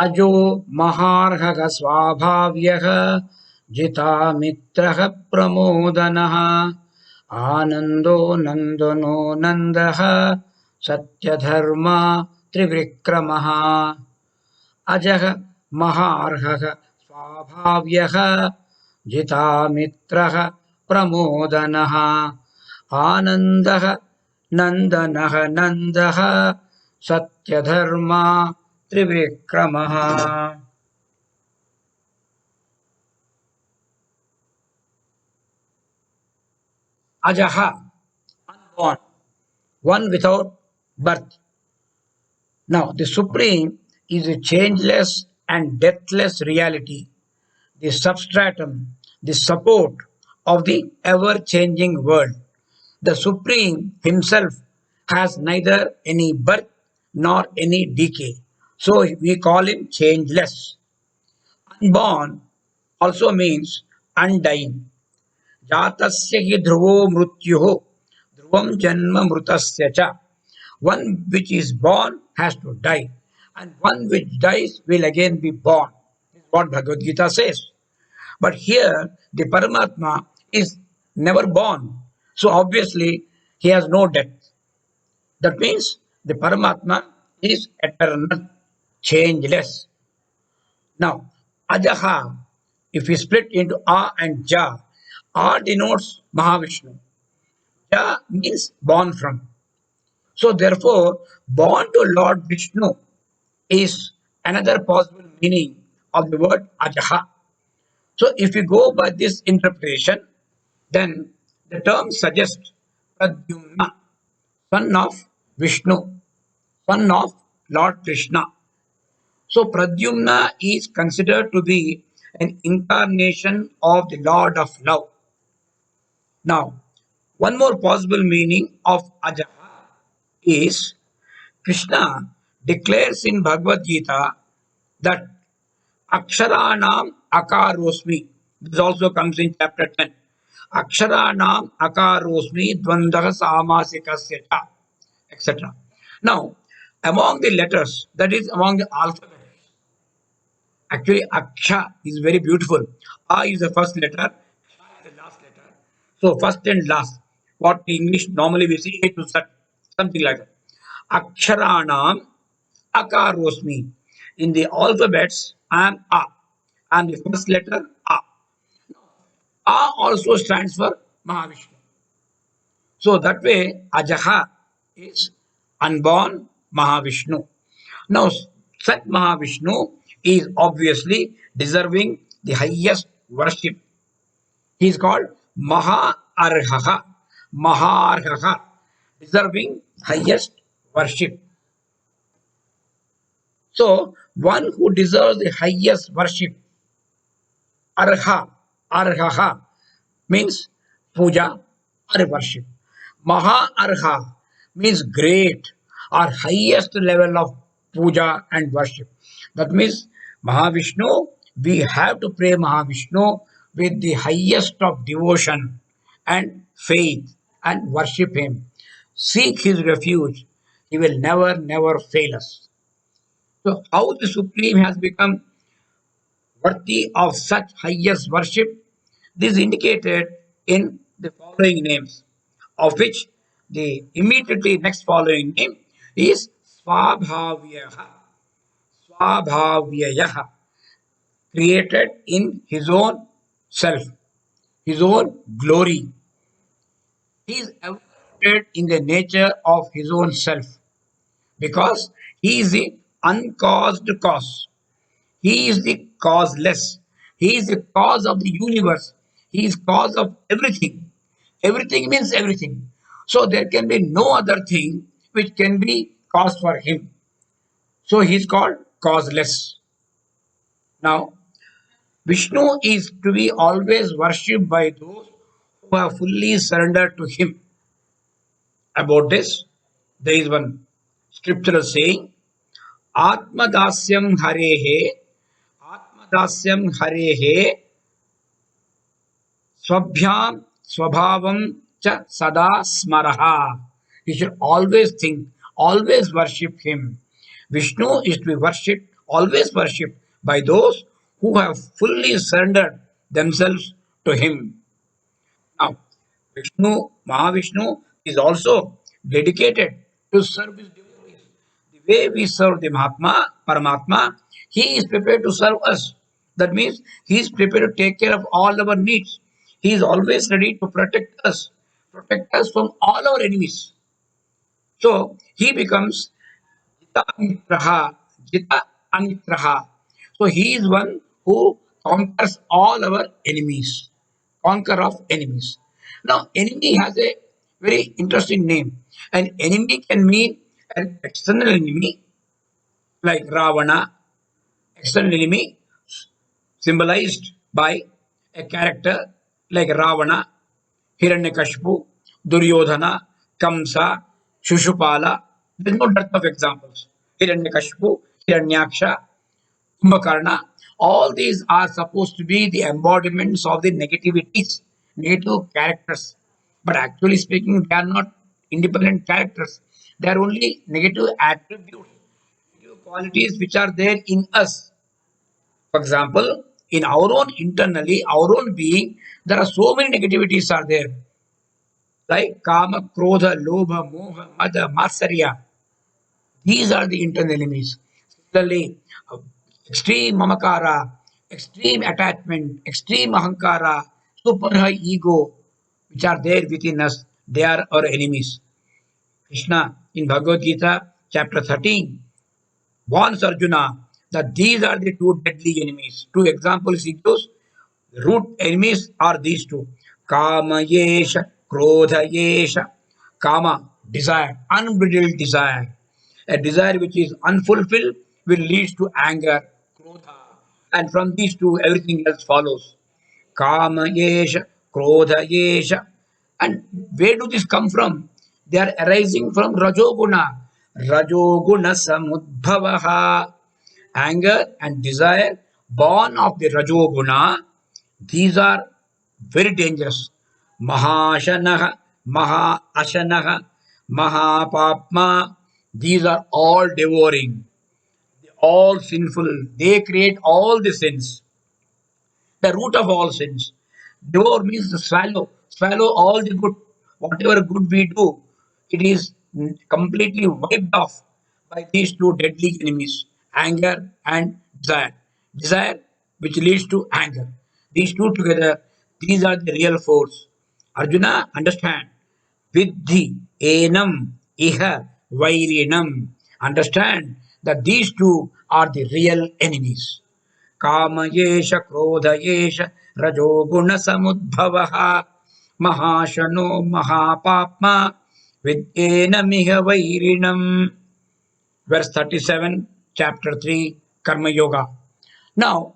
अजो महार्हः स्वाभाव्यः जितामित्रः प्रमोदनः आनन्दो नन्दनो नन्दः सत्यधर्मा त्रिविक्रमः अजः महार्हः स्वाभाव्यः जितामित्रः प्रमोदनः आनन्दः नन्दनः नन्दः सत्यधर्मा त्रिविक्रमः Ajaha, unborn, one without birth. Now, the Supreme is a changeless and deathless reality, the substratum, the support of the ever changing world. The Supreme Himself has neither any birth nor any decay. So we call Him changeless. Unborn also means undying. जातस्य हि ध्रुवो मृत्युः ध्रुवं जन्म मृतस्य च. One which is born has to die, and one which dies will again be born. This is what Bhagavad Gita says. But here, the Paramatma is never born. So obviously, he has no death. That means the Paramatma is eternal, changeless. Now, Ajaha, if we split into A and Ja, A denotes Mahavishnu. Ja means born from. So therefore, born to Lord Vishnu is another possible meaning of the word Ajaha. So if you go by this interpretation, then the term suggests Pradyumna, son of Vishnu, son of Lord Krishna. So Pradyumna is considered to be an incarnation of the Lord of Love. Now, one more possible meaning of Ajaha is Krishna declares in Bhagavad Gita that Aksharanam Akarosmi. This also comes in chapter 10. Aksharanam Akarosmi Dvandaha Samasikasya cha, etc. Now, among the letters, that is among the alphabet, actually Aksha is very beautiful. A is the first letter, Sha is the last letter. So first and last. What in English normally we say A to Z, something like that. Aksharanam Akarosmi. In the alphabets, I am A. I am the first letter A. A also stands for Mahavishnu. So that way, Ajaha is unborn Mahavishnu. Now, Sat Mahavishnu is obviously deserving the highest worship. He is called Maha Arhaha, Maharhaha, deserving highest worship. So, one who deserves the highest worship, Arha, Arhaha, means puja or worship. Maha Arha means great or highest level of puja and worship. That means Mahavishnu, we have to pray Mahavishnu with the highest of devotion and faith and worship him. Seek his refuge. He will never fail us. So, how the Supreme has become worthy of such highest worship? This is indicated in the following names, of which the immediately next following name is Swabhavyaha. Swabhavyaha, created in his own self, his own glory. He is evaluated in the nature of his own self because he is the uncaused cause. He is the causeless. He is the cause of the universe. He is cause of everything. Everything means everything. So there can be no other thing which can be cause for him. So he is called causeless. Now, Vishnu is to be always worshipped by those who have fully surrendered to him. About this, there is one scriptural saying, Atmadasyam Harehe, Atmadasyam Harehe, Swabhyam Swabhavam cha Sada Smaraha. You should always think, always worship him. Vishnu is to be worshipped always worshipped by those who have fully surrendered themselves to him. Now, Mahavishnu is also dedicated to serve his devotees. The way we serve the Mahatma, Paramatma, he is prepared to serve us. That means he is prepared to take care of all our needs. He is always ready to protect us from all our enemies. So he becomes Jita Anitraha, Jita Anitraha. So he is one who conquers all our enemies, conquer of enemies. Now, enemy has a very interesting name. An enemy can mean an external enemy like Ravana, external enemy symbolized by a character like Ravana, Hiranyakashipu, Duryodhana, Kamsa, Shushupala. There is no dearth of examples. Hiranyakashipu, Hiranyaksha, Kumbhakarna. All these are supposed to be the embodiments of the negativities, negative characters. But actually speaking, they are not independent characters. They are only negative attributes, negative qualities which are there in us. For example, in our own internally, our own being, there are so many negativities are there, like kama, krodha, lobha, moha, mada, matsarya. These are the internal enemies. Similarly, uh, extreme mamakara, extreme attachment, extreme ahankara, super high ego, which are there within us, they are our enemies. Krishna in Bhagavad Gita, chapter 13, warns Arjuna that these are the two deadly enemies. Two examples he gives. The root enemies are these two. Kama yesha, krodha yesha. Kama, desire, unbridled desire. A desire which is unfulfilled will lead to anger, krodha. And from these two, everything else follows. Kama yesha, krodha yesha. And where do these come from? They are arising from Rajoguna. Rajoguna samudbhavaha. Anger and desire born of the Rajoguna, these are very dangerous. Mahashanaha, Mahashanaha, Mahapapma, these are all devouring, all sinful. They create all the sins, the root of all sins. Devour means to swallow, swallow all the good, whatever good we do, it is completely wiped off by these two deadly enemies, anger and desire. Desire, which leads to anger. These two together, these are the real force. Arjuna, understand. Vidhi, enam, iha, vairinam. Understand that these two are the real enemies. कामयेष क्रोधयेष रजोगुणसमुद्भवः महाशनो महापाप्मा विद्येनमिह वैरिणम्. Verse 37, chapter 3, Karma Yoga. Now,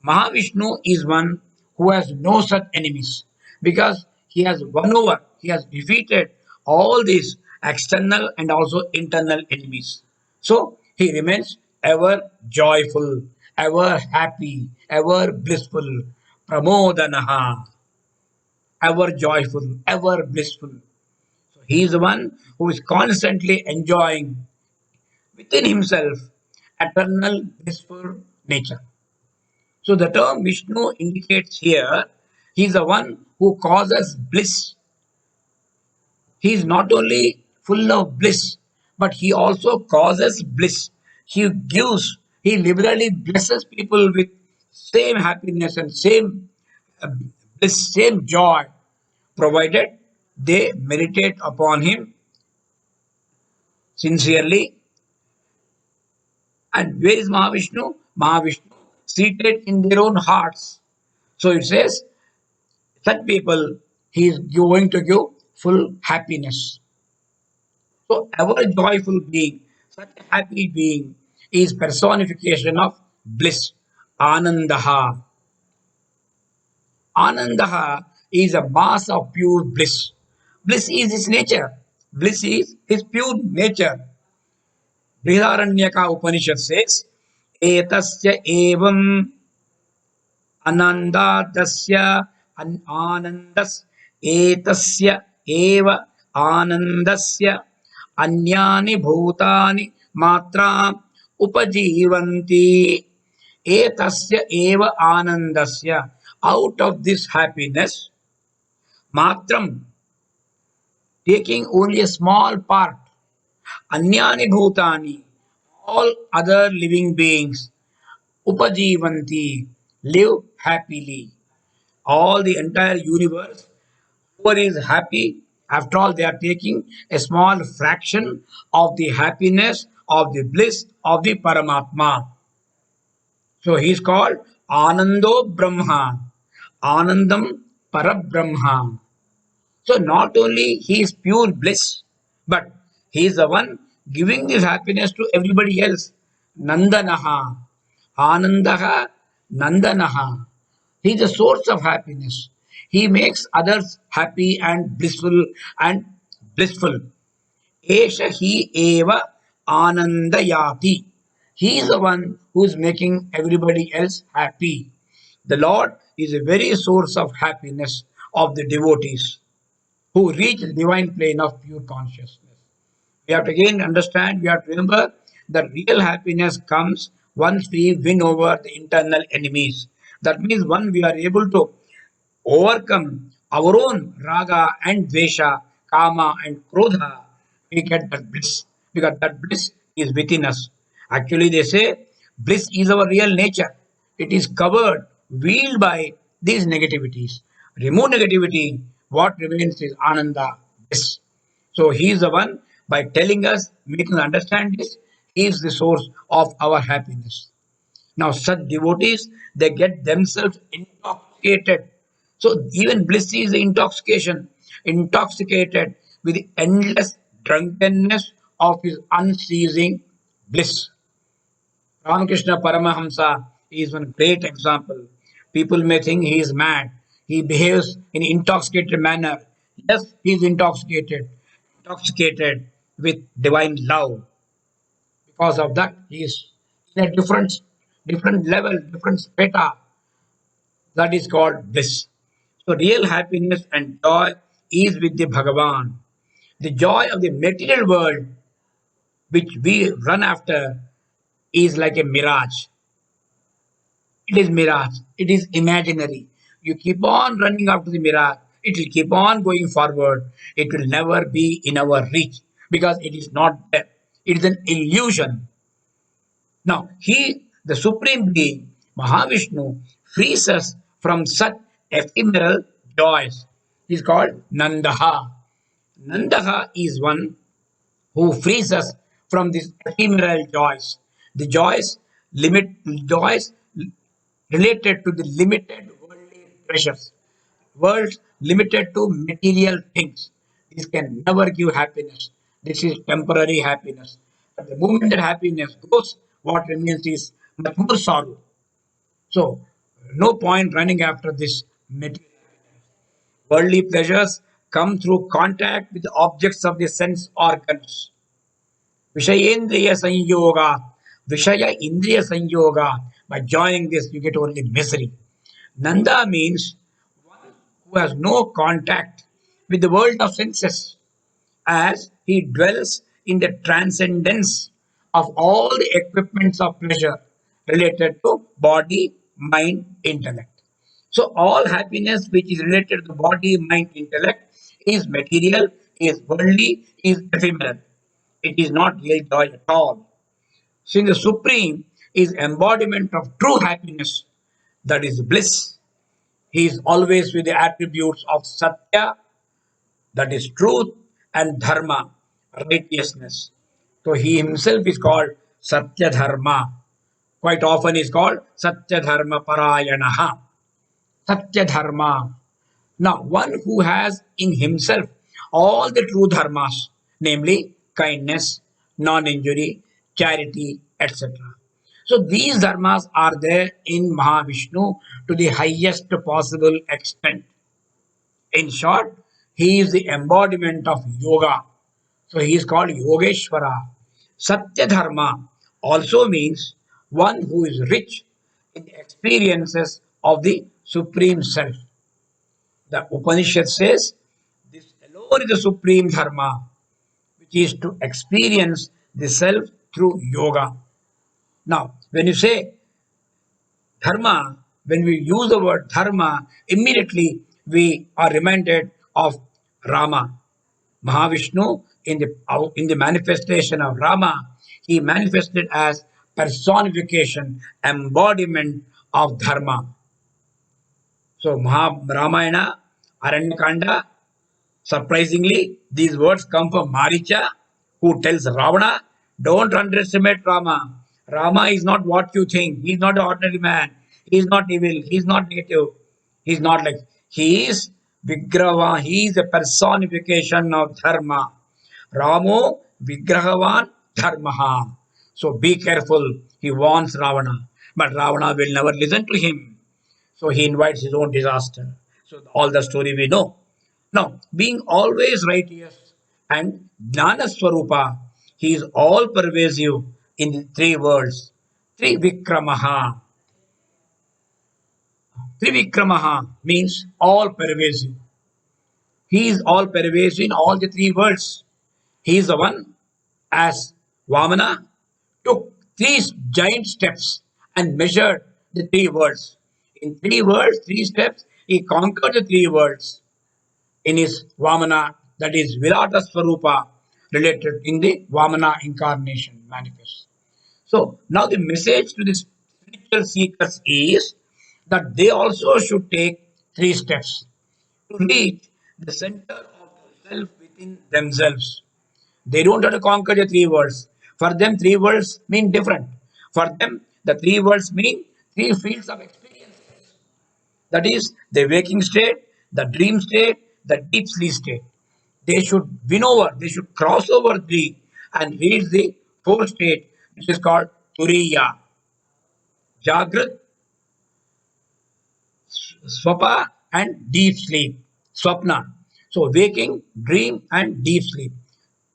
Mahavishnu is one who has no such enemies because he has won over, he has defeated all these external and also internal enemies. So he remains ever joyful, ever happy, ever blissful. Pramodanaha, ever joyful, ever blissful. So he is the one who is constantly enjoying within himself eternal blissful nature. So the term Vishnu indicates here he is the one who causes bliss. He is not only full of bliss, but he also causes bliss. He gives, he liberally blesses people with same happiness and same uh, bliss, same joy, provided they meditate upon him sincerely. And where is Mahavishnu? Mahavishnu seated in their own hearts. So it says such people he is going to give full happiness. So ever joyful being, such a happy being is personification of bliss. Anandaha. Anandaha is a mass of pure bliss. Bliss is his nature. Bliss is his pure nature. Briharanyaka Upanishad says, Etasya evam anandadasya anandas etasya eva anandasya anyani bhutani matra upajivanti. Etasya eva anandasya. Out of this happiness, matram, taking only a small part, anyani bhutani, all other living beings, upajivanti, live happily. All the entire universe, whoever is happy, after all, they are taking a small fraction of the happiness, of the bliss of the Paramatma. So he is called Anando Brahma, Anandam Parabrahma. So not only he is pure bliss, but he is the one giving this happiness to everybody else. Nandanaha, Anandaha, Nandanaha. He is the source of happiness. He makes others happy and blissful. Esha he eva anandayati. He is the one who is making everybody else happy. The Lord is a very source of happiness of the devotees who reach the divine plane of pure consciousness. We have to again understand, we have to remember that real happiness comes once we win over the internal enemies. That means when we are able to overcome our own raga and dvesha, kama and krodha, we get that bliss because that bliss is within us. Actually, they say bliss is our real nature. It is covered, veiled by these negativities. Remove negativity, what remains is ananda, bliss. So he is the one by telling us, making us understand this, he is the source of our happiness. Now, such devotees, they get themselves intoxicated. So, even bliss is intoxication, intoxicated with the endless drunkenness of his unceasing bliss. Ramakrishna Paramahamsa is one great example. People may think he is mad. He behaves in intoxicated manner. Yes, he is intoxicated with divine love. Because of that, he is in a different level, different strata. That is called bliss. So real happiness and joy is with the Bhagavan. The joy of the material world which we run after is like a mirage. It is mirage. It is imaginary. You keep on running after the mirage. It will keep on going forward. It will never be in our reach because it is not there. It is an illusion. Now, he, the Supreme Being, Mahavishnu, frees us from such ephemeral joys. He is called Nandaha. Nandaha is one who frees us from these ephemeral joys. The joys related to the limited worldly pleasures. Worlds limited to material things. This can never give happiness. This is temporary happiness. But the moment that happiness goes, what remains is much more sorrow. So, no point running after this material. Worldly pleasures come through contact with the objects of the sense organs. Vishayendriya Sanyoga, Vishaya Indriya Sanyoga. By joining this, you get only misery. Nanda means who has no contact with the world of senses, as he dwells in the transcendence of all the equipments of pleasure related to body, mind, intellect. So, all happiness which is related to body, mind, intellect is material, is worldly, is ephemeral. It is not real joy at all. Since the Supreme is embodiment of true happiness, that is bliss, he is always with the attributes of Satya, that is truth, and Dharma, righteousness. So he himself is called Satya Dharma. Quite often he is called Satya Dharma Parayanaha. Satya Dharma. Now, one who has in himself all the true dharmas, namely kindness, non injury, charity, etc. So, these dharmas are there in Mahavishnu to the highest possible extent. In short, he is the embodiment of yoga. So, he is called Yogeshwara. Satya Dharma also means one who is rich in the experiences of the Supreme Self. The Upanishad says this alone is the supreme dharma, which is to experience the self through yoga. Now, when you say dharma, when we use the word dharma, immediately we are reminded of Rama. Mahavishnu, in the manifestation of Rama, he manifested as personification, embodiment of dharma. So Ramayana, Aranyakanda, surprisingly, these words come from Maricha, who tells Ravana, don't underestimate Rama. Rama is not what you think. He is not an ordinary man. He is not evil. He is not negative. He is not like, he is Vigrava. He is a personification of Dharma. Ramo Vigrahavan Dharmaha. So be careful. He warns Ravana. But Ravana will never listen to him. So he invites his own disaster. So all the story we know. Now, being always righteous and Jnana Swarupa, he is all pervasive in the three worlds. Trivikramaha. Trivikramaha means all pervasive. He is all pervasive in all the three worlds. He is the one, as Vamana took three giant steps and measured the three worlds. In three worlds, three steps, he conquered the three worlds in his Vamana, that is Virata Swarupa, related in the Vamana incarnation manifest. So now the message to the spiritual seekers is that they also should take three steps to reach the center of the self within themselves. They don't have to conquer the three worlds. For them, three worlds mean different. For them, the three worlds mean three fields of experience. That is the waking state, the dream state, the deep sleep state. They should win over, they should cross over three and reach the fourth state, which is called Turiya. Jagrat, Swapa, and deep sleep. Swapna. So waking, dream, and deep sleep.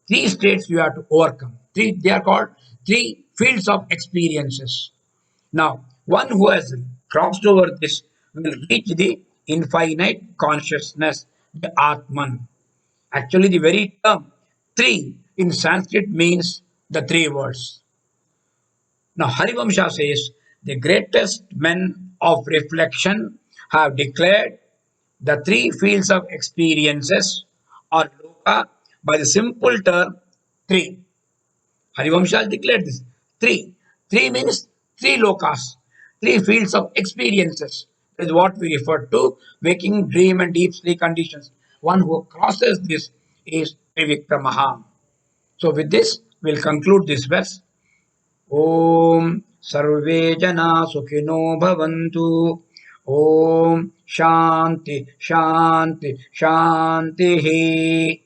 Three states you have to overcome. Three, they are called three fields of experiences. Now, one who has crossed over this will reach the infinite consciousness, the Atman. Actually, the very term three in Sanskrit means the three words. Now, Harivamsha says the greatest men of reflection have declared the three fields of experiences or loka by the simple term three. Harivamsha has declared this. Three. Three means three lokas, three fields of experiences. That is what we refer to waking, dream, and deep sleep conditions. One who crosses this is Trivikramaha. So, with this, we'll conclude this verse. Om Sarve Jana Sukhino Bhavantu. Om Shanti Shanti Shanti.